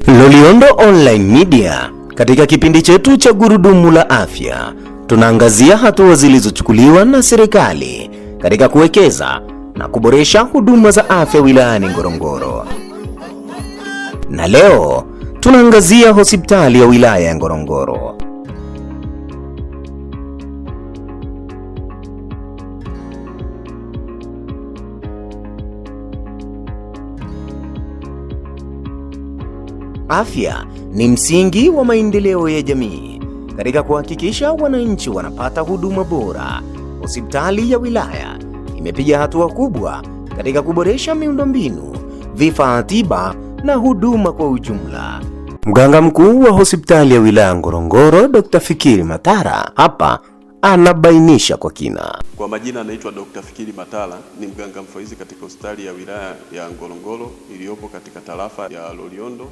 Loliondo Online Media, katika kipindi chetu cha Gurudumu la Afya, tunaangazia hatua zilizochukuliwa na serikali katika kuwekeza na kuboresha huduma za afya wilayani Ngorongoro. Na leo tunaangazia hospitali ya wilaya ya Ngorongoro. Afya ni msingi wa maendeleo ya jamii. Katika kuhakikisha wananchi wanapata huduma bora, hospitali ya wilaya imepiga hatua kubwa katika kuboresha miundombinu, vifaa tiba na huduma kwa ujumla. Mganga mkuu wa hospitali ya wilaya Ngorongoro, Dr. Fikiri Matara, hapa anabainisha kwa kina. Kwa majina anaitwa Dr. Fikiri Matara, ni mganga mfawidhi katika hospitali ya wilaya ya Ngorongoro iliyopo katika tarafa ya Loliondo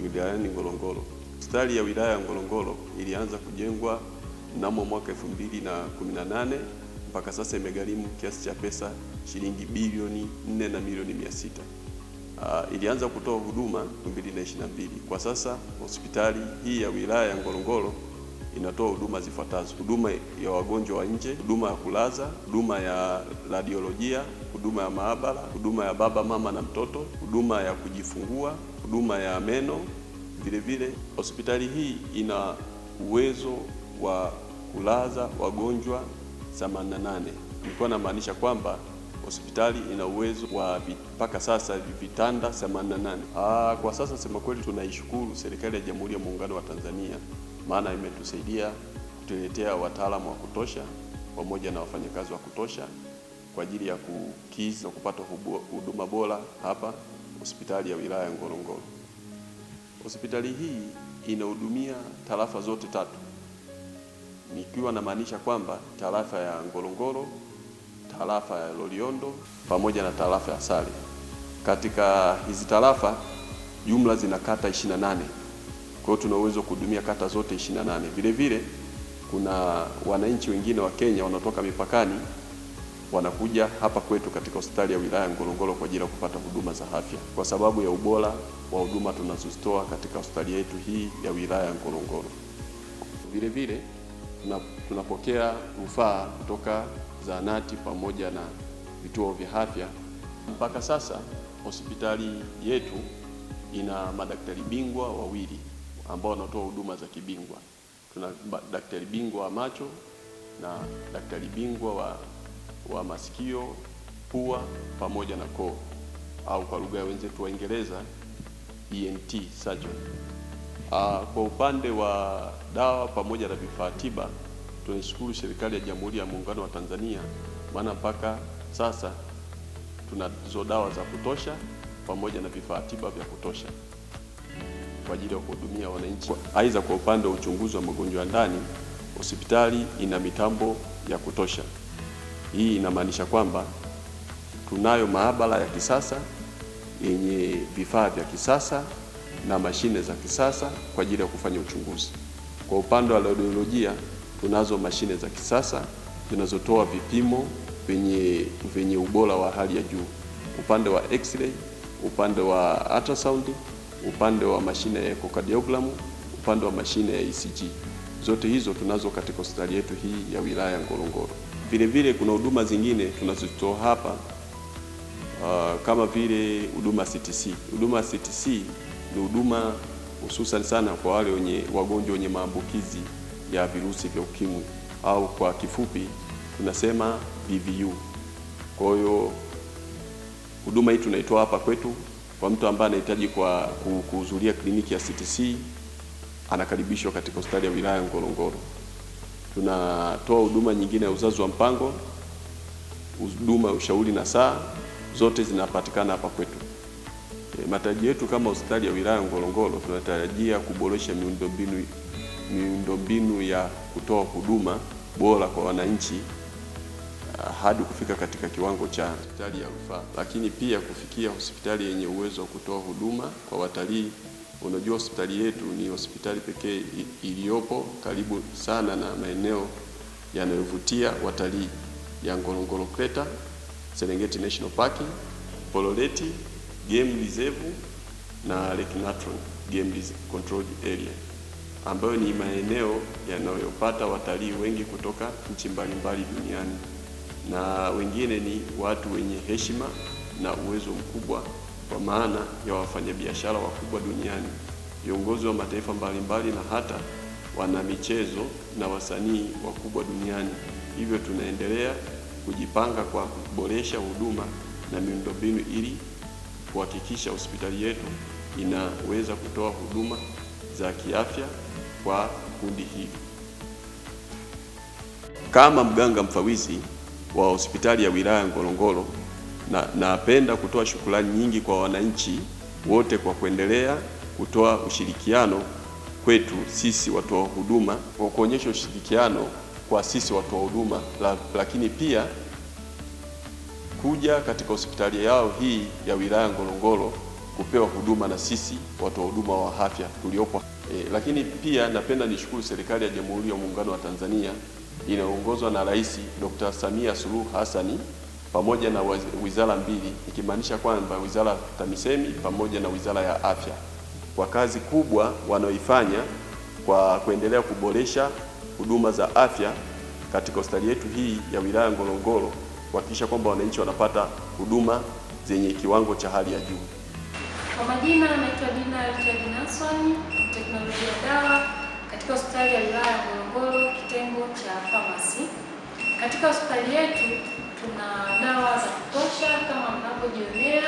wilayani Ngorongoro. Hospitali ya wilaya ya Ngorongoro ilianza kujengwa mnamo mwaka 2018 mpaka sasa imegharimu kiasi cha pesa shilingi bilioni 4 na milioni 600. Ilianza kutoa huduma 2022. Kwa sasa hospitali hii ya wilaya ya Ngorongoro inatoa huduma zifuatazo: huduma ya wagonjwa wa nje, huduma ya kulaza, huduma ya radiolojia, huduma ya maabara, huduma ya baba, mama na mtoto, huduma ya kujifungua, huduma ya meno. Vile vile hospitali hii ina uwezo wa kulaza wagonjwa 88. Nilikuwa namaanisha kwamba hospitali ina uwezo wa mpaka sasa vitanda 88. Kwa sasa sema kweli tunaishukuru serikali ya Jamhuri ya Muungano wa Tanzania, maana imetusaidia kutuletea wataalamu wa kutosha pamoja na wafanyakazi wa kutosha kwa ajili ya kukidhi na kupata huduma bora hapa hospitali ya wilaya ya Ngorongoro. Hospitali hii inahudumia tarafa zote tatu, nikiwa namaanisha kwamba tarafa ya Ngorongoro, tarafa ya Loliondo pamoja na tarafa ya Sale. Katika hizi tarafa jumla zina kata 28. Kwa hiyo tuna uwezo kuhudumia kata zote 28. Vile vile kuna wananchi wengine wa Kenya wanatoka mipakani wanakuja hapa kwetu katika hospitali ya wilaya Ngorongoro kwa ajili ya kupata huduma za afya kwa sababu ya ubora wa huduma tunazozitoa katika hospitali yetu hii ya wilaya ya Ngorongoro. Vile vile tunapokea rufaa kutoka zahanati pamoja na vituo vya afya. Mpaka sasa hospitali yetu ina madaktari bingwa wawili ambao wanatoa huduma za kibingwa. Tuna daktari bingwa wa macho na daktari bingwa wa masikio, pua pamoja na koo, au kwa lugha ya wenzetu wa Uingereza ENT surgeon. Kwa upande wa dawa pamoja na vifaa tiba, tunashukuru serikali ya Jamhuri ya Muungano wa Tanzania, maana mpaka sasa tunazo dawa za kutosha pamoja na vifaa tiba vya kutosha kwa ajili ya kuhudumia wananchi. Aidha, kwa upande wa uchunguzi wa magonjwa ya ndani, hospitali ina mitambo ya kutosha. Hii inamaanisha kwamba tunayo maabara ya kisasa yenye vifaa vya kisasa na mashine za kisasa kwa ajili ya kufanya uchunguzi. Kwa upande wa radiolojia, tunazo mashine za kisasa zinazotoa vipimo vyenye ubora wa hali ya juu. Upande wa x-ray, upande wa ultrasound, upande wa mashine ya echocardiogram, upande wa mashine ya ECG. Zote hizo tunazo katika hospitali yetu hii ya wilaya ya Ngorongoro. Vile vile kuna huduma zingine tunazozitoa hapa kama vile huduma CTC. Huduma CTC ni huduma hususan sana kwa wale wagonjwa wenye maambukizi ya virusi vya ukimwi, au kwa kifupi tunasema VVU. Kwa hiyo huduma hii tunaitoa hapa kwetu. Kwa mtu ambaye anahitaji kuhudhuria kliniki ya CTC anakaribishwa katika hospitali ya wilaya ya Ngorongoro. Tunatoa huduma nyingine ya uzazi wa mpango, huduma ya ushauri na saa, zote zinapatikana hapa kwetu. Matarajio yetu kama hospitali ya wilaya ya Ngorongoro, tunatarajia kuboresha miundombinu ya kutoa huduma bora kwa wananchi hadi kufika katika kiwango cha hospitali ya rufaa, lakini pia kufikia hospitali yenye uwezo wa kutoa huduma kwa watalii. Unajua hospitali yetu ni hospitali pekee iliyopo karibu sana na maeneo yanayovutia watalii ya Ngorongoro Crater, Serengeti National Park, Pololeti Game Reserve na Lake Natron. Game Controlled Area, ambayo ni maeneo yanayopata watalii wengi kutoka nchi mbalimbali duniani, na wengine ni watu wenye heshima na uwezo mkubwa, kwa maana ya wafanyabiashara wakubwa duniani, viongozi wa mataifa mbalimbali na hata wana michezo na wasanii wakubwa duniani. Hivyo tunaendelea kujipanga kwa kuboresha huduma na miundombinu ili kuhakikisha hospitali yetu inaweza kutoa huduma za kiafya kwa kundi hili. Kama mganga mfawidhi wa hospitali ya wilaya Ngorongoro, napenda kutoa shukrani nyingi kwa wananchi wote kwa kuendelea kutoa ushirikiano kwetu sisi watoa huduma, kwa kuonyesha ushirikiano kwa sisi watoa huduma, lakini pia kuja katika hospitali yao hii ya wilaya Ngorongoro kupewa huduma na sisi watoa huduma wa afya tuliopo. Lakini pia napenda nishukuru serikali ya Jamhuri ya Muungano wa Tanzania inayoongozwa na Rais Dr. Samia Suluhu Hassan pamoja na wizara mbili, ikimaanisha kwamba Wizara ya TAMISEMI pamoja na Wizara ya Afya, kwa kazi kubwa wanaoifanya kwa kuendelea kuboresha huduma za afya katika hospitali yetu hii ya wilaya Ngorongoro, kuhakikisha kwamba wananchi wanapata huduma zenye kiwango cha hali ya juu. Kwa majina naitwa Dina Richard Nason, teknolojia ya dawa katika hospitali ya wilaya ya Ngorongoro, kitengo cha pharmacy. Katika hospitali yetu tuna dawa za kutosha kama mnavyojionea.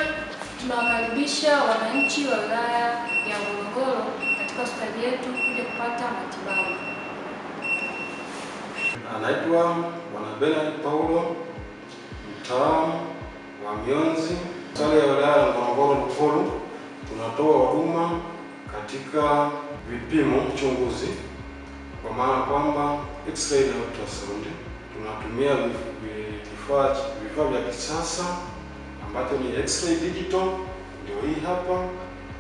Tunawakaribisha wananchi wa wilaya ya Ngorongoro katika hospitali yetu kuja kupata matibabu. Anaitwa Bwana Bernard Paulo, mtaalamu wa mionzi. Hospitali ya wilaya ya Ngorongoro Lukolu tunatoa huduma katika vipimo uchunguzi, kwa maana kwamba X-ray na ultrasound. Tunatumia vifaa vya kisasa ambacho ni X-ray digital, ndio hii hapa,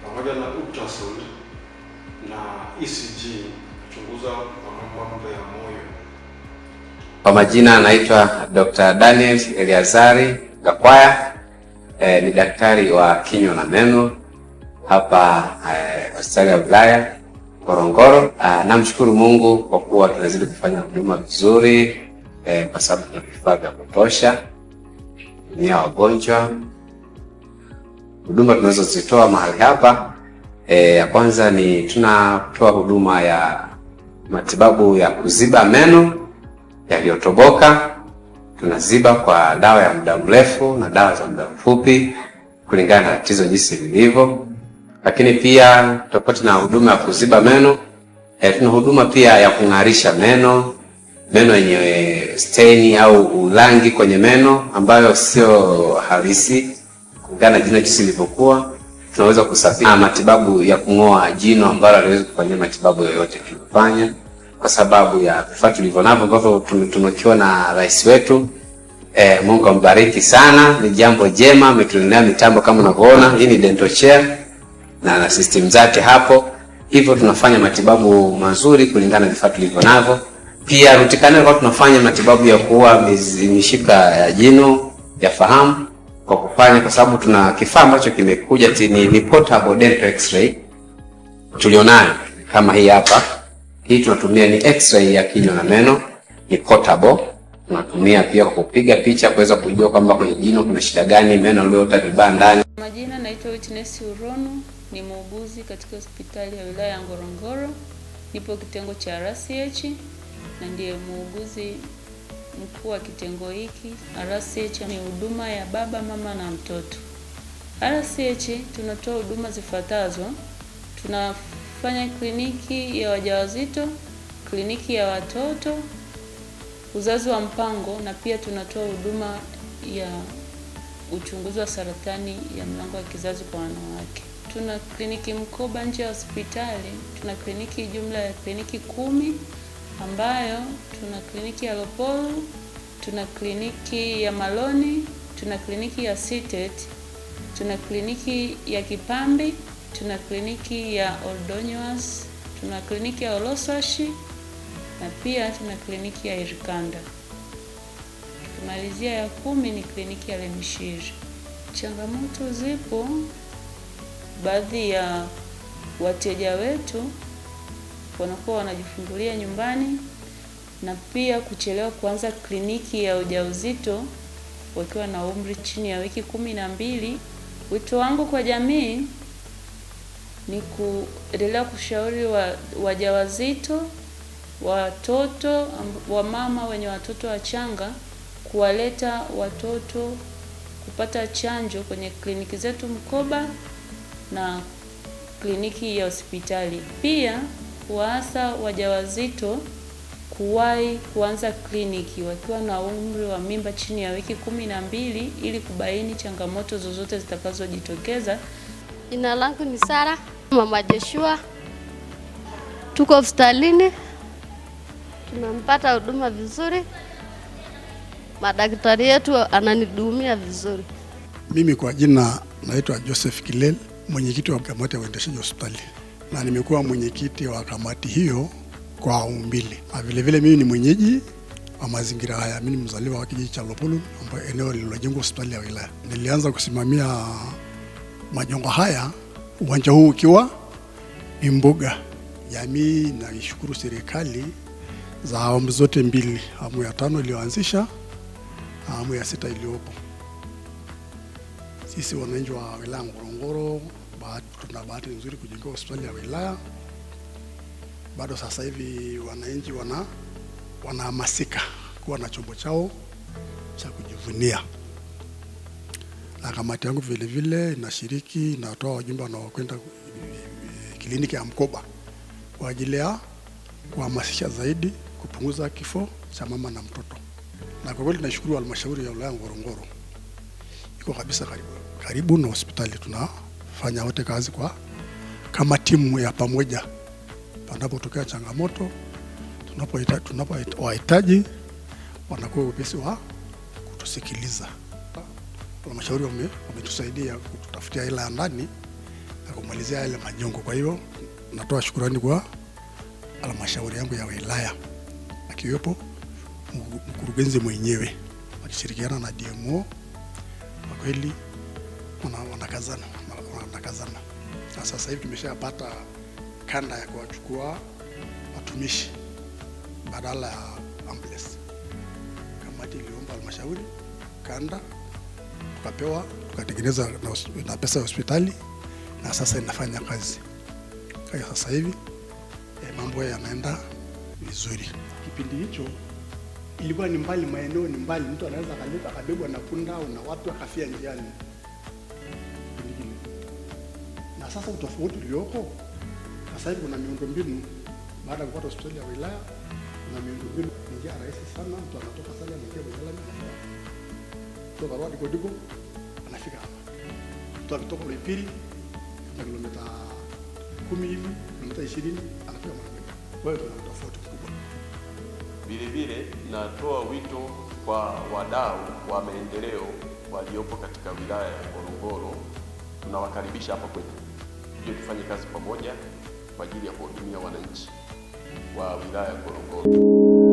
pamoja na ultrasound na ECG kuchunguza mambo ya moyo. Kwa majina anaitwa Dr. Daniel Eliazari Gakwaya, ni daktari wa kinywa na meno hapa hospitali ya wilaya Ngorongoro. Namshukuru Mungu kwa kuwa tunazidi kufanya huduma vizuri, kwa sababu tuna vifaa vya kutosha kuhudumia wagonjwa. Huduma tunazozitoa mahali hapa, ya kwanza ni tunatoa huduma ya matibabu ya kuziba meno yaliyotoboka. Tunaziba kwa dawa ya muda mrefu na dawa za muda mfupi kulingana na tatizo jinsi lilivyo. Lakini pia tofauti na huduma ya kuziba meno, tuna huduma pia ya kung'arisha meno yenye stain au ulangi kwenye meno ambayo sio halisi kulingana na jino jinsi lilivyokuwa. Tunaweza kusafisha matibabu ya kung'oa jino ambalo haliwezi kufanya matibabu yoyote tunafanya, kwa sababu ya vifaa tulivyonavyo ambavyo tumekiwa na rais wetu. Mungu ambariki sana, ni jambo jema, ametuletea mitambo kama unavyoona. Hii ni dental chair na system zake hapo, hivyo tunafanya matibabu mazuri kulingana na vifaa tulivyonavyo. Pia root canal kwa tunafanya matibabu ya kuua mishipa ya jino ya fahamu kwa sababu tuna kifaa ambacho kimekuja ni portable dental x-ray tulionayo kama hii hapa. Hii tunatumia ni x-ray ya kinywa na meno, ni portable. Tunatumia pia kupiga picha kuweza kujua kwamba kwenye jino kuna shida gani, meno lililoota vibaya ndani. Majina naitwa Witness Urono, ni muuguzi katika hospitali ya wilaya ya Ngorongoro. Nipo kitengo cha RCH na ndiye muuguzi mkuu wa kitengo hiki. RCH ni huduma ya baba, mama na mtoto. RCH tunatoa huduma zifuatazo. Tunafanya kliniki ya wajawazito, kliniki ya watoto, uzazi wa mpango, na pia tunatoa huduma ya uchunguzi wa saratani ya mlango wa kizazi kwa wanawake. Tuna kliniki mkoba nje ya hospitali. Tuna kliniki jumla ya kliniki 10 ambayo tuna kliniki ya Lopolo, tuna kliniki ya Maloni, tuna kliniki ya Sitet, tuna kliniki ya Kipambi, tuna kliniki ya Oldonywas, tuna kliniki ya Olosashi na pia tuna kliniki ya Irkanda. Kumalizia ya 10 ni kliniki ya Lemishiri. Changamoto zipo, baadhi ya wateja wetu wanakuwa wanajifungulia nyumbani, na pia kuchelewa kuanza kliniki ya ujauzito wakiwa na umri chini ya wiki 12. Wito wangu kwa jamii ni kuendelea kushauri wajawazito, watoto, wamama wenye watoto wachanga kuwaleta watoto kupata chanjo kwenye kliniki zetu mkoba na kliniki ya hospitali. Pia kuwaasa wajawazito kuwahi kuanza kliniki wakiwa na umri wa mimba chini ya wiki 12 ili kubaini changamoto zozote zitakazojitokeza. Jina langu ni Sara, Mama Joshua. Tuko hospitalini, tunampata huduma vizuri. Madaktari yetu ananihudumia vizuri. Mimi kwa jina naitwa Joseph Kilel, mwenyekiti wa kamati ya uendeshaji hospitali, na nimekuwa mwenyekiti wa kamati hiyo kwa awamu mbili. Na vile vile mimi ni mwenyeji wa mazingira haya. Mimi ni mzaliwa wa kijiji cha Lopulu, ambapo eneo lililojengwa hospitali ya wilaya. Nilianza kusimamia majengo haya, uwanja huu ukiwa ni mbuga. Jamii na ishukuru serikali za awamu zote mbili, awamu ya 5 iliyoanzisha na awamu ya 6 iliyopo. Sisi wananchi wa wilaya Ngorongoro tuna bahati nzuri kujenga hospitali ya wilaya. Bado sasa hivi wananchi wanahamasika kuwa na chombo chao cha kujivunia. Na kamati yangu vile vile inashiriki, inatoa wajumbe wanaokwenda kliniki ya mkoba kwa ajili ya kuhamasisha zaidi kupunguza kifo cha mama na mtoto. Na kwa kweli tunashukuru halmashauri ya wilaya Ngorongoro iko kabisa karibu na hospitali. Tunafanya wote kazi kama timu ya pamoja. Panapotokea changamoto, tunapowahitaji wanakuwa wepesi wa kutusikiliza. Halmashauri wametusaidia kututafutia hela ya ndani na kumalizia yale majengo. Kwa hiyo natoa shukrani kwa halmashauri yangu ya wilaya, akiwepo mkurugenzi mwenyewe akishirikiana na DMO. Kwa kweli wanakazana. Na sasa hivi tumeshapata kanda ya kuwachukua watumishi badala ya ambulance. Kamati iliomba halmashauri kanda, tukapewa, tukatengeneza na pesa ya hospitali, na sasa inafanya kazi. Kwa hiyo sasa hivi mambo yanaenda vizuri. Kipindi hicho ilikuwa ni mbali, maeneo ni mbali, mtu anaweza akabebwa na punda au na watu akafia njiani. Na sasa utofauti ulioko sasa hivi kuna miundombinu. Baada ya kupata hospitali ya wilaya kuna miundombinu, njia rahisi sana, mtu anatoka sasa anaingia kwenye lami, kutoka Rwadi Kodiko anafika hapa. Mtu akitoka Loipiri kama kilomita 10 hivi, kilomita 20 anafika Mwanza. Kwa hiyo kuna tofauti kubwa. Vile vile natoa wito kwa wadau wa maendeleo waliopo katika wilaya ya Ngorongoro. Tunawakaribisha hapa kwetu ili tufanye kazi pamoja kwa ajili ya kuhudumia wananchi wa wilaya ya Ngorongoro.